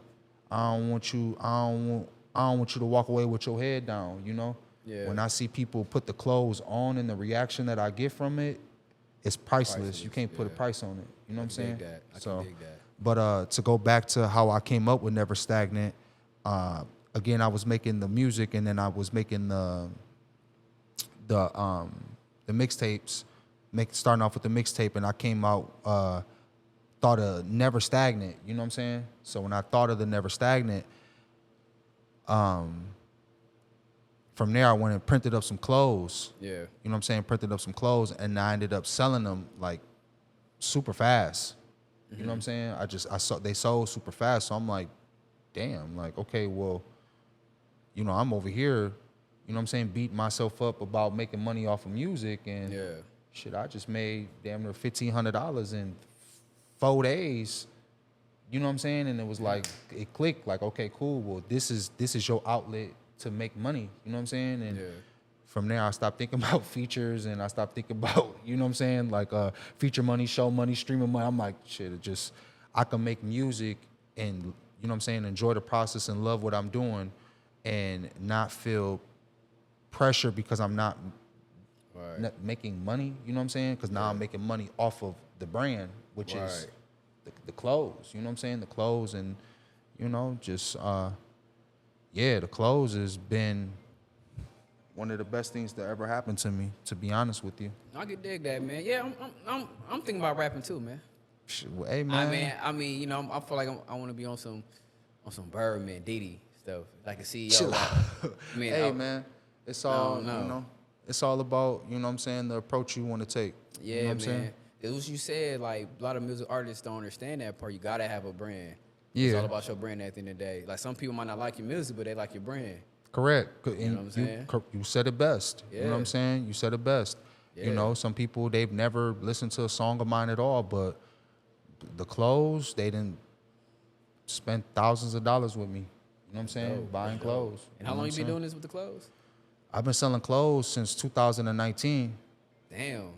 I don't want you. I don't want you to walk away with your head down. You know. Yeah. When I see people put the clothes on and the reaction that I get from it, it's priceless. You can't put a price on it. You know what I'm saying? I can dig that. But to go back to how I came up with Never Stagnant, again, I was making the music and then I was making the mixtapes, starting off with the mixtape, and I came out, thought of Never Stagnant, you know what I'm saying? So when I thought of the Never Stagnant, from there I went and printed up some clothes. Yeah. You know what I'm saying? Printed up some clothes, and I ended up selling them like super fast. You know what I'm saying? I saw they sold super fast, so I'm like, damn, like, okay, well, you know, I'm over here, you know what I'm saying, beating myself up about making money off of music, and shit, I just made damn near $1,500 in 4 days. You know what I'm saying? And it was like, it clicked, like, okay, cool, well, this is your outlet to make money. You know what I'm saying? And from there, I stopped thinking about features, and I stopped thinking about, you know what I'm saying, like feature money, show money, streaming money. I'm like, shit, I can make music and, you know what I'm saying, enjoy the process and love what I'm doing and not feel pressure because I'm not making money, you know what I'm saying? Because now I'm making money off of the brand, which is the clothes, you know what I'm saying? The clothes, and, you know, just, the clothes has been one of the best things that ever happened to me, to be honest with you. I can dig that, man. Yeah, I'm thinking about rapping too, man. Hey, man. I mean, you know, I feel like I want to be on some Birdman, Diddy stuff, like a CEO. I mean, hey, man, it's all you know. It's all about, you know what I'm saying, the approach you want to take. Yeah, you know what I'm man. saying? It was you said, like, a lot of music artists don't understand that part. You gotta have a brand. Yeah. It's all about your brand at the end of the day. Like, some people might not like your music, but they like your brand. Correct. You know what I'm saying? You said it best. Yeah. You know what I'm saying? You said it best. Yeah. You know, some people, they've never listened to a song of mine at all, but the clothes, they didn't spend thousands of dollars with me. You know what I'm saying? Buying clothes. And how long you been doing this with the clothes? I've been selling clothes since 2019. Damn.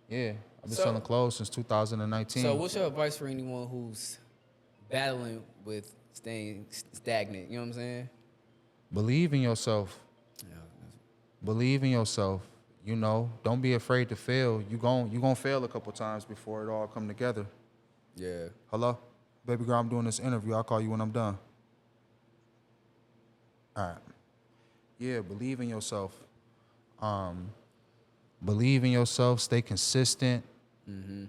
Yeah, I've been selling clothes since 2019. So what's your advice for anyone who's battling with staying stagnant? You know what I'm saying? Believe in yourself. Yeah. Believe in yourself. You know, don't be afraid to fail. You gon' fail a couple times before it all come together. Yeah. Hello? Baby girl, I'm doing this interview. I'll call you when I'm done. All right. Yeah, believe in yourself. Believe in yourself. Stay consistent. Mm-hmm.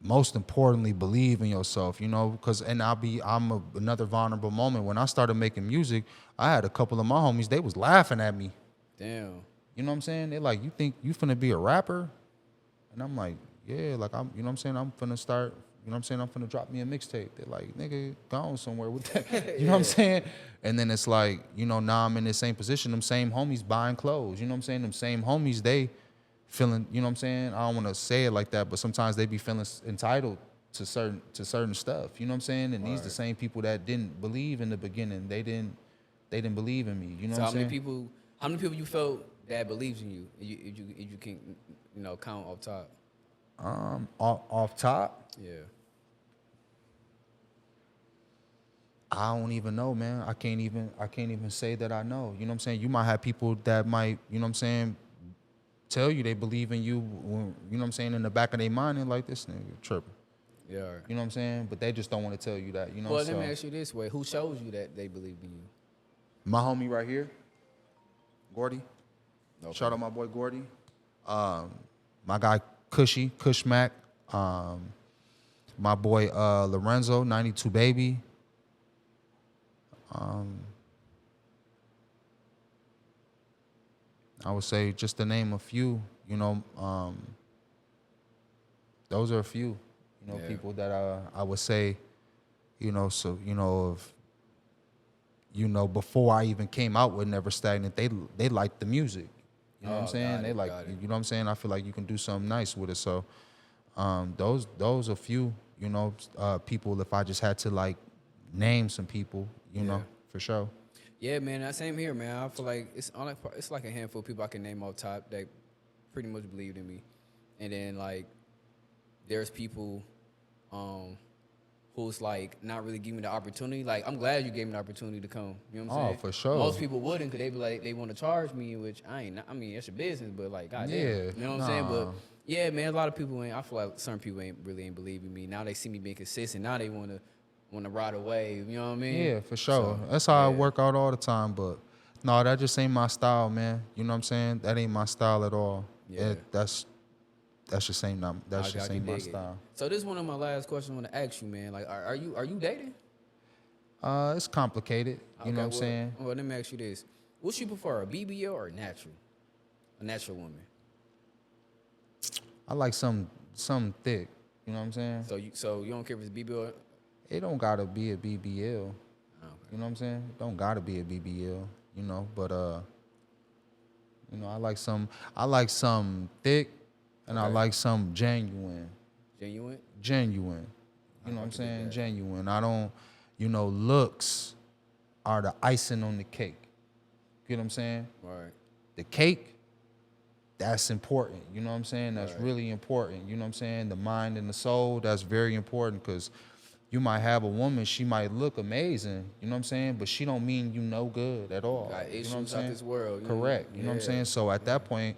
Most importantly, believe in yourself. You know, because another vulnerable moment. When I started making music, I had a couple of my homies. They was laughing at me. Damn. You know what I'm saying? They like, you think you finna be a rapper? And I'm like, yeah. Like you know what I'm saying? I'm finna start. You know what I'm saying? I'm finna drop me a mixtape. They're like, nigga, gone somewhere with that. You know what I'm saying? And then it's like, you know, now I'm in the same position. Them same homies buying clothes. You know what I'm saying? Them same homies, they feeling, you know what I'm saying? I don't want to say it like that, but sometimes they be feeling entitled to certain stuff. You know what I'm saying? And these the same people that didn't believe in the beginning. They didn't believe in me. You know what I'm saying? How many people you felt that believes in you? If you can, you know, count off top. Off top. Yeah. I don't even know, man. I can't even say that I know. You know what I'm saying? You might have people that might, you know what I'm saying, tell you they believe in you, when, you know what I'm saying, in the back of their mind, and like, this nigga tripping. Yeah. You know what I'm saying? But they just don't want to tell you that, you know. Well, let me ask you this way. Who shows you that they believe in you? My homie right here, Gordy. Okay. Shout out my boy Gordy. My guy Kush Mac. My boy Lorenzo, 92 Baby. I would say, just to name a few, you know, those are a few, you know, people that I would say, you know, so, you know, you know, before I even came out with Never Stagnant, they liked the music. You know what I'm saying? They like, you know what I'm saying? I feel like you can do something nice with it. So those are few, you know, people, if I just had to like name some people, you know, for sure. Yeah, man, that same here, man. I feel like it's like a handful of people I can name off top that pretty much believed in me. And then like there's people who's like not really giving me the opportunity. Like I'm glad you gave me the opportunity to come. You know what I'm saying? Oh, for sure. Most people wouldn't, because they be like they want to charge me, which I ain't. I mean, it's your business, but like goddamn, you know what I'm saying? But yeah, man, a lot of people ain't. I feel like certain people ain't believing me. Now they see me being consistent. Now they want to ride a wave. You know what I mean? Yeah, for sure. So, that's how I work out all the time. But no, that just ain't my style, man. You know what I'm saying? That ain't my style at all. Yeah, that's just ain't my style. So this is one of my last questions I want to ask you, man. Like, are you dating? It's complicated. You know what I'm saying? Well, let me ask you this: what you prefer, a BBL or a natural? A natural woman. I like some thick. You know what I'm saying? So you don't care if it's BBL? It don't gotta be a BBL. You know what I'm saying? It don't gotta be a BBL. You know, but you know, I like some thick, and I like some genuine. Genuine. You know what I'm saying? Genuine. I don't, you know, looks are the icing on the cake. You know what I'm saying? Right. The cake, that's important. You know what I'm saying? That's really important. You know what I'm saying? The mind and the soul, that's very important, because you might have a woman, she might look amazing, you know what I'm saying? But she don't mean you no good at all. Got issues you know what I'm saying? out this world. Correct. You know what I'm saying? So at that point,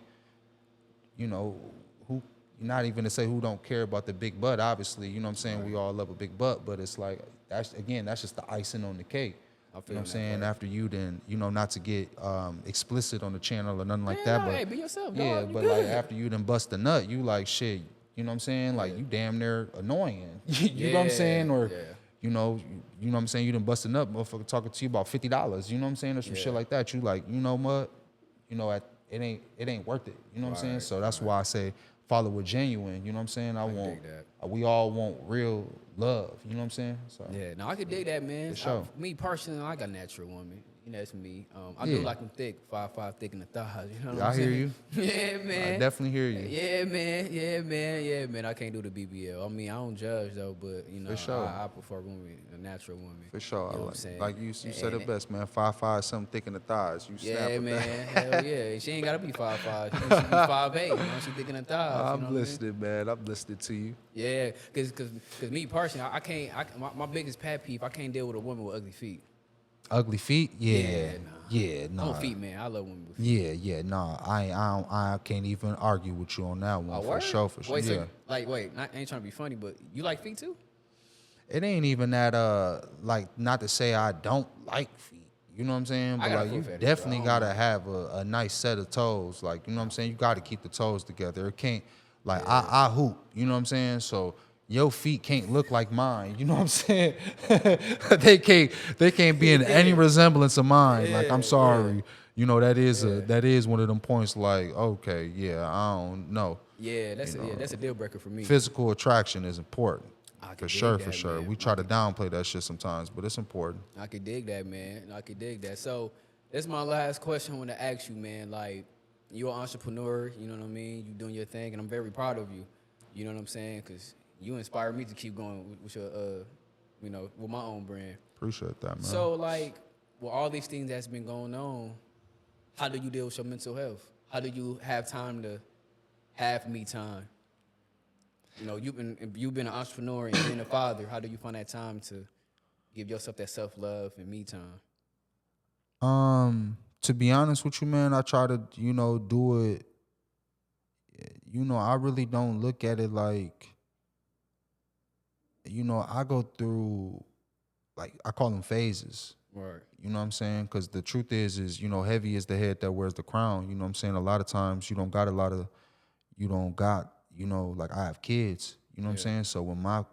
you know, not even to say who don't care about the big butt, obviously, you know what I'm saying? We all love a big butt, but it's like, that's just the icing on the cake. You know what I'm saying? Part. After you, then, you know, not to get explicit on the channel or nothing like that, but hey, be yourself, yeah, dog. but like after you done bust a nut, you like shit. You know what I'm saying? Like you damn near annoying. You know what I'm saying? Or you know what I'm saying? You done bust a nut, motherfucker talking to you about $50. You know what I'm saying? Or some shit like that. You like, you know what? You know, it ain't worth it. You know what I'm saying? So that's why I say follow with genuine. You know what I'm saying? We all want real love. You know what I'm saying? So yeah, no, I could dig that, man. For sure. Me personally, I like a natural woman. You know, that's me. I do like them thick, 5'5", thick in the thighs. You know what I'm saying? I hear you. Yeah, man. I definitely hear you. Yeah, man. I can't do the BBL. I mean, I don't judge though, but you know, For sure. I prefer a natural woman. For sure. You know what I'm saying? Like you said it best, man. 5'5", something thick in the thighs. You snap yeah, with man. that. Hell yeah. She ain't gotta be 5'5". She can be 5'8". You know, she thick in the thighs. I'm listening, man. I'm listening to you. Yeah, cause me personally, my biggest pet peeve, I can't deal with a woman with ugly feet. Ugly feet? Nah. I'm a feet man. I love women with feet. I can't even argue with you on that one. For sure. Wait, so, I ain't trying to be funny, but you like feet too? It ain't even that like, not to say I don't like feet. You know what I'm saying? But like, you definitely gotta have a nice set of toes. Like, you know what I'm saying? You gotta keep the toes together. It can't, like, I hoop. You know what I'm saying? So your feet can't look like mine. You know what I'm saying? they can't be in any resemblance of mine. Like, I'm sorry. You know, that is one of them points. Like, okay, I don't know. Yeah, that's a deal breaker for me. Physical attraction is important. For sure. Man. We try to downplay that shit sometimes, but it's important. I could dig that, man. I could dig that. So that's my last question I want to ask you, man. Like, you're an entrepreneur, you know what I mean? You doing your thing, and I'm very proud of you. You know what I'm saying? Because you inspire me to keep going with your, you know, with my own brand. Appreciate that, man. So, like, with all these things that's been going on, how do you deal with your mental health? How do you have time to have me time? You know, you've been an entrepreneur and being a father. How do you find that time to give yourself that self-love and me time? To be honest with you, man, I try to, you know, do it. You know, I really don't look at it like, you know, I go through, like, I call them phases. Right. You know what I'm saying? Because the truth is, you know, heavy is the head that wears the crown. You know what I'm saying? A lot of times you don't got, you know, like, I have kids. You know what I'm saying? So when my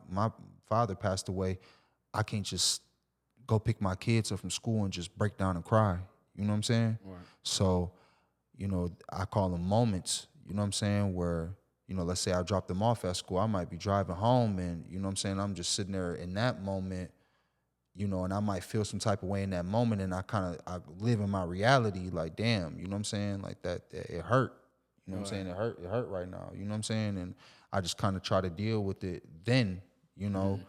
father passed away, I can't just go pick my kids up from school and just break down and cry. You know what I'm saying? Right. So, you know, I call them moments, you know what I'm saying, where, you know, let's say I drop them off at school, I might be driving home and, you know what I'm saying, I'm just sitting there in that moment, you know, and I might feel some type of way in that moment, and I live in my reality, like, damn, you know what I'm saying? Like that it hurt. You know what I'm saying? It hurt right now. You know what I'm saying? And I just kind of try to deal with it then, you know.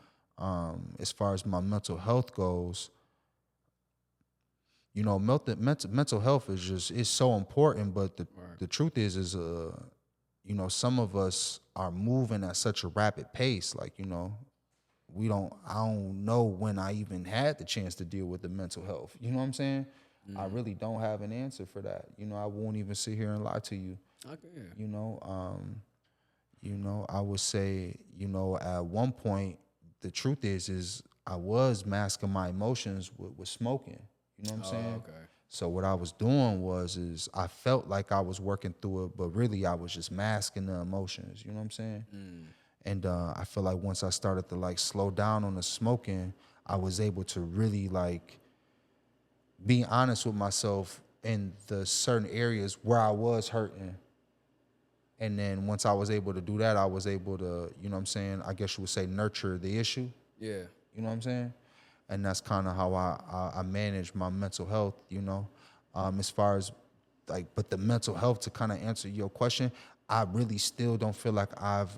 As far as my mental health goes, you know, mental health is so important, but the truth is you know, some of us are moving at such a rapid pace, like, you know, I don't know when I even had the chance to deal with the mental health. You know what I'm saying? I really don't have an answer for that. You know, I won't even sit here and lie to you. Okay. You know, I would say, you know, at one point, the truth is I was masking my emotions with smoking. You know what I'm saying? Okay. So what I was doing is I felt like I was working through it, but really I was just masking the emotions. You know what I'm saying? And I feel like once I started to like slow down on the smoking, I was able to really like be honest with myself in the certain areas where I was hurting. And then once I was able to do that, I was able to, you know what I'm saying, I guess you would say nurture the issue. Yeah. You know what I'm saying? And that's kind of how I manage my mental health, you know. As far as like, but the mental health, to kind of answer your question, I really still don't feel like I've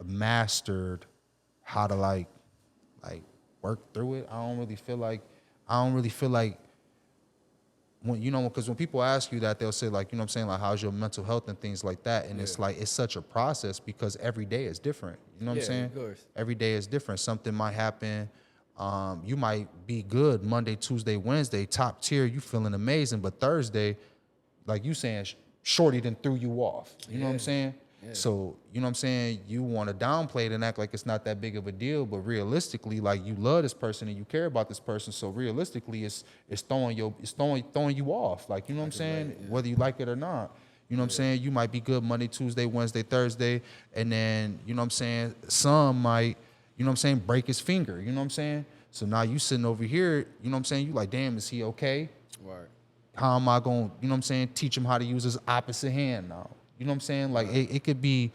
mastered how to like work through it. I don't really feel like when, you know, because when people ask you that, they'll say like, you know what I'm saying, like, how's your mental health and things like that. And it's like, it's such a process because every day is different. You know what I'm saying? Of course. Every day is different. Something might happen. You might be good Monday, Tuesday, Wednesday, top tier, you feeling amazing. But Thursday, like you saying, shorty done threw you off. You know what I'm saying? Yeah. So, you know what I'm saying? You want to downplay it and act like it's not that big of a deal, but realistically, like, you love this person and you care about this person. So realistically, it's throwing you off. Like, you know what I'm saying? Yeah. Whether you like it or not. You know what I'm saying? You might be good Monday, Tuesday, Wednesday, Thursday, and then, you know what I'm saying, some might, you know what I'm saying, break his finger. You know what I'm saying? So now you sitting over here, you know what I'm saying? You like, damn, is he okay? Right. How am I going, you know what I'm saying, teach him how to use his opposite hand now? You know what I'm saying? Like, it could be,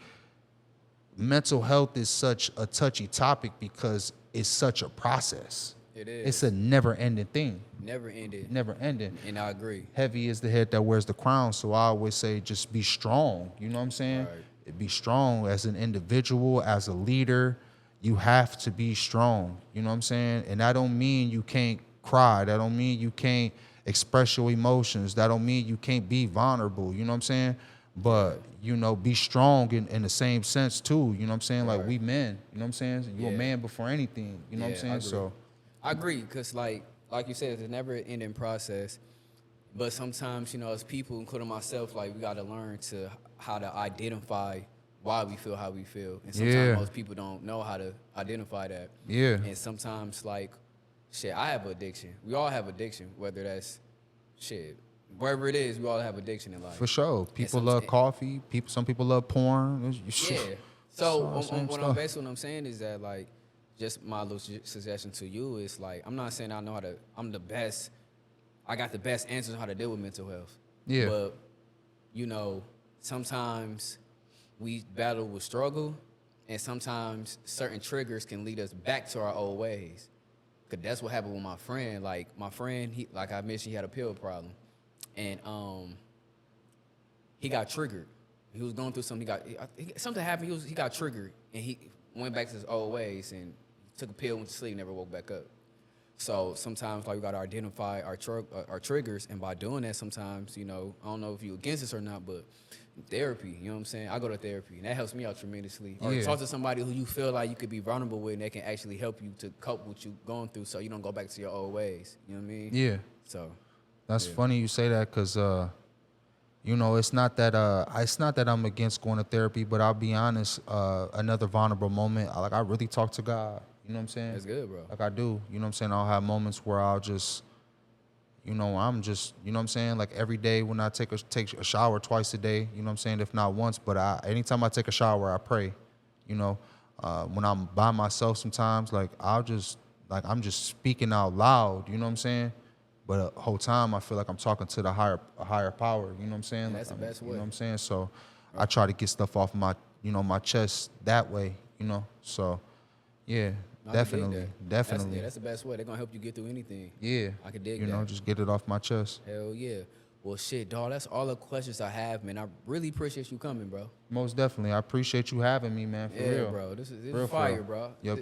mental health is such a touchy topic because it's such a process. It is. It's a never-ending thing. Never ended. Never ending. And I agree. Heavy is the head that wears the crown. So I always say just be strong. You know what I'm saying? Right. Be strong as an individual, as a leader. You have to be strong. You know what I'm saying? And that don't mean you can't cry. That don't mean you can't express your emotions. That don't mean you can't be vulnerable. You know what I'm saying? But, you know, be strong in the same sense too. You know what I'm saying? Like, we men, you know what I'm saying? You're a man before anything. You know what I'm saying? So I agree, because like you said, it's a never ending process. But sometimes, you know, as people, including myself, like, we gotta learn how to identify why we feel how we feel. And sometimes most people don't know how to identify that. Yeah. And sometimes, like, shit, I have addiction. We all have addiction, whether that's shit. Wherever it is, we all have addiction in life. For sure. People love coffee. Some people love porn. Yeah. So what I'm saying is that, like, just my little suggestion to you is, like, I'm not saying I'm the best. I got the best answers on how to deal with mental health. Yeah. But, you know, sometimes we battle with struggle, and sometimes certain triggers can lead us back to our old ways. Because that's what happened with my friend. Like, my friend, he, like I mentioned, he had a pill problem. And he got triggered. He was going through something. Something happened. He got triggered, and he went back to his old ways and took a pill, went to sleep, never woke back up. So sometimes, like, we got to identify our triggers, and by doing that, sometimes, you know, I don't know if you're against this or not, but therapy, you know what I'm saying? I go to therapy, and that helps me out tremendously. Or talk to somebody who you feel like you could be vulnerable with, and they can actually help you to cope with you going through, so you don't go back to your old ways. You know what I mean? Yeah. So. That's funny you say that, because, you know, it's not that I'm against going to therapy, but I'll be honest, another vulnerable moment, I really talk to God. You know what I'm saying? That's good, bro. Like, I do. You know what I'm saying? I'll have moments where I'll just, you know, I'm just, you know what I'm saying? Like, every day when I take a shower twice a day, you know what I'm saying? If not once, but anytime I take a shower, I pray. You know, when I'm by myself sometimes, like, I'm just speaking out loud. You know what I'm saying? But the whole time I feel like I'm talking to the higher power. You know what I'm saying? That's the best way. You know what I'm saying? So I try to get stuff off my chest that way. You know. So yeah, I can dig Definitely, that. definitely. That's the best way. They're gonna help you get through anything. Yeah. I can dig You that. know, just get it off my chest. Hell yeah. Well, shit, dog. That's all the questions I have, man. I really appreciate you coming, bro. Most definitely. I appreciate you having me, man. For Yeah, real. bro. This is Real fire, bro. Yup.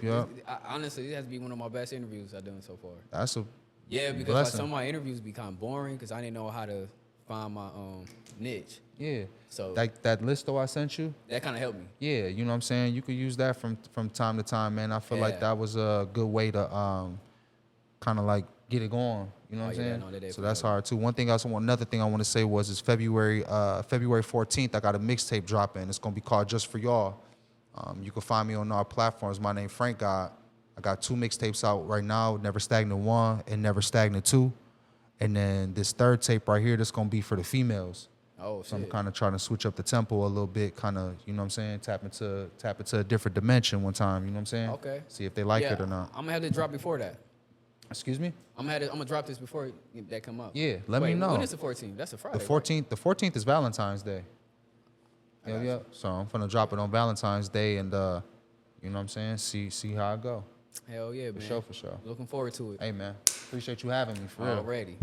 Honestly, it has to be one of my best interviews I've done so far. That's a Yeah, because like, blessing. some of my interviews be kind of boring because I didn't know how to find my niche. Yeah. So Like that list though I sent you. that kind of helped me. Yeah, you know what I'm saying? You could use that from time to time, man. I feel like Yeah. that was a good way to kind of like get it going. You know what I'm yeah, saying? no, that So definitely that's helped. hard too. Another thing I want to say is February 14th, I got a mixtape dropping. It's gonna be called Just For Y'all. You can find me on our platforms. My name Frank Gawd. I got 2 mixtapes out right now, Never Stagnant 1 and Never Stagnant 2. And then this third tape right here, that's gonna be for the females. Oh, So I'm shit. kind of trying to switch up the tempo a little bit, kind of, you know what I'm saying, tap into a different dimension one time, you know what I'm saying? Okay. See if they like Yeah, it or not. I'm gonna have to drop before that. Excuse me? I'm gonna drop this before that come up. Yeah, let me Wait, know. When is the 14th? That's a Friday. The right? 14th, the 14th is Valentine's Day. I Yeah, got yeah. you. So I'm gonna drop it on Valentine's Day and you know what I'm saying? See how I go. Hell yeah, man. For sure. Looking forward to it. Hey man, appreciate you having me for real. Already.